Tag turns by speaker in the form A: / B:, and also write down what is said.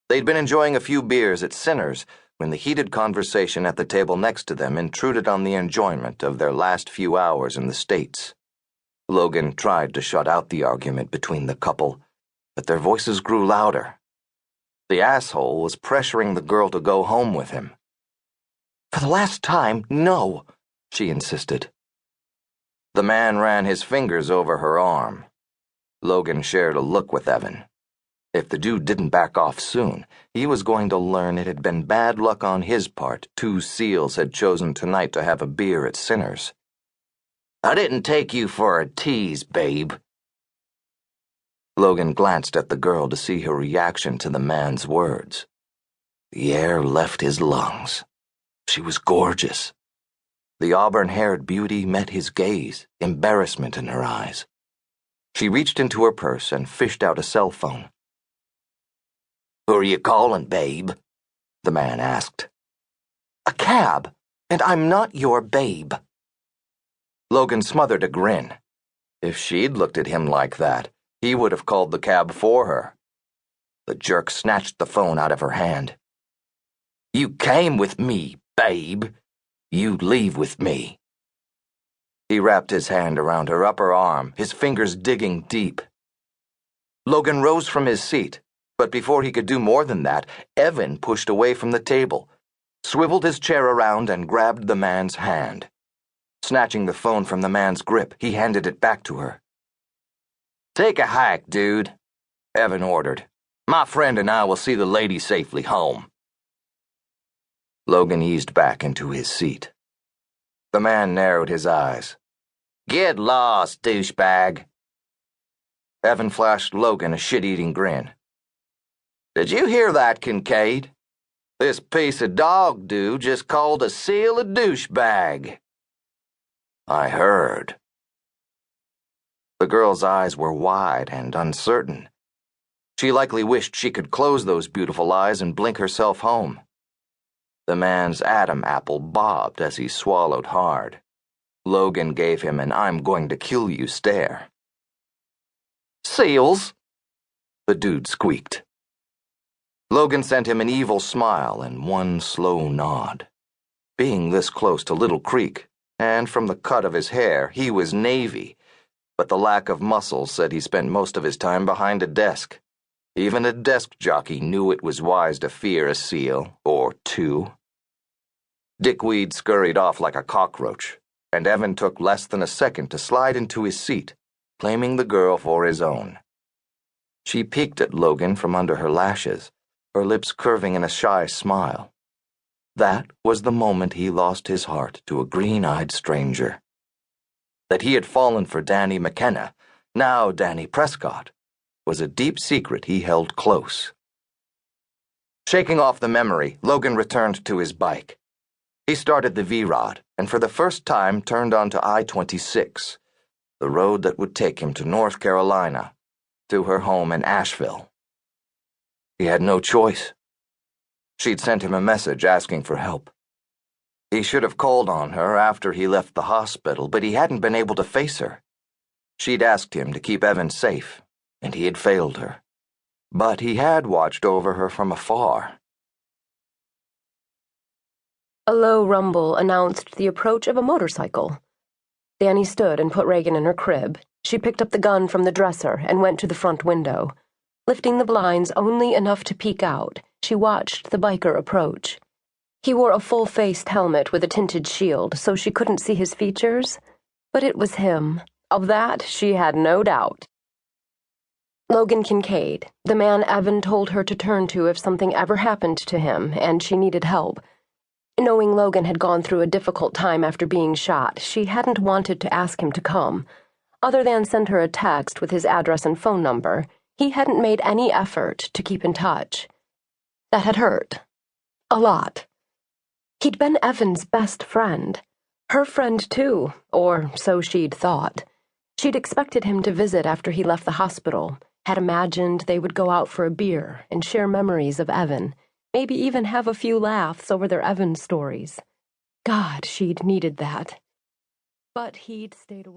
A: They'd been enjoying a few beers at Sinner's when the heated conversation at the table next to them intruded on the enjoyment of their last few hours in the States. Logan tried to shut out the argument between the couple, but their voices grew louder. The asshole was pressuring the girl to go home with him. "For the last time, no," she insisted. The man ran his fingers over her arm. Logan shared a look with Evan. If the dude didn't back off soon, he was going to learn it had been bad luck on his part. Two SEALs had chosen tonight to have a beer at Sinner's. "I didn't take you for a tease, babe." Logan glanced at the girl to see her reaction to the man's words. The air left his lungs. She was gorgeous. The auburn-haired beauty met his gaze, embarrassment in her eyes. She reached into her purse and fished out a cell phone. "Who are you calling, babe?" the man asked. "A cab, and I'm not your babe." Logan smothered a grin. If she'd looked at him like that, he would have called the cab for her. The jerk snatched the phone out of her hand. "You came with me, babe. You leave with me." He wrapped his hand around her upper arm, his fingers digging deep. Logan rose from his seat, but before he could do more than that, Evan pushed away from the table, swiveled his chair around and grabbed the man's hand. Snatching the phone from the man's grip, he handed it back to her. "Take a hike, dude," Evan ordered. "My friend and I will see the lady safely home." Logan eased back into his seat. The man narrowed his eyes. "Get lost, douchebag." Evan flashed Logan a shit-eating grin. "Did you hear that, Kincaid? This piece of dog dude just called a SEAL a douchebag." "I heard." The girl's eyes were wide and uncertain. She likely wished she could close those beautiful eyes and blink herself home. The man's Adam apple bobbed as he swallowed hard. Logan gave him an "I'm going to kill you" stare. "SEALs?" the dude squeaked. Logan sent him an evil smile and one slow nod. Being this close to Little Creek, and from the cut of his hair, he was Navy, but the lack of muscles said he spent most of his time behind a desk. Even a desk jockey knew it was wise to fear a SEAL, or two. Dickweed scurried off like a cockroach, and Evan took less than a second to slide into his seat, claiming the girl for his own. She peeked at Logan from under her lashes, her lips curving in a shy smile. That was the moment he lost his heart to a green-eyed stranger. That he had fallen for Dani McKenna, now Dani Prescott, was a deep secret he held close. Shaking off the memory, Logan returned to his bike. He started the V-Rod, and for the first time turned onto I-26, the road that would take him to North Carolina, to her home in Asheville. He had no choice. She'd sent him a message asking for help. He should have called on her after he left the hospital, but he hadn't been able to face her. She'd asked him to keep Evan safe, and he had failed her. But he had watched over her from afar.
B: A low rumble announced the approach of a motorcycle. Dani stood and put Reagan in her crib. She picked up the gun from the dresser and went to the front window. Lifting the blinds only enough to peek out, she watched the biker approach. He wore a full-faced helmet with a tinted shield, so she couldn't see his features. But it was him. Of that, she had no doubt. Logan Kincaid, the man Evan told her to turn to if something ever happened to him and she needed help. Knowing Logan had gone through a difficult time after being shot, she hadn't wanted to ask him to come. Other than send her a text with his address and phone number, he hadn't made any effort to keep in touch. That had hurt. A lot. He'd been Evan's best friend. Her friend, too, or so she'd thought. She'd expected him to visit after he left the hospital, had imagined they would go out for a beer and share memories of Evan, maybe even have a few laughs over their Evan stories. God, she'd needed that. But he'd stayed away.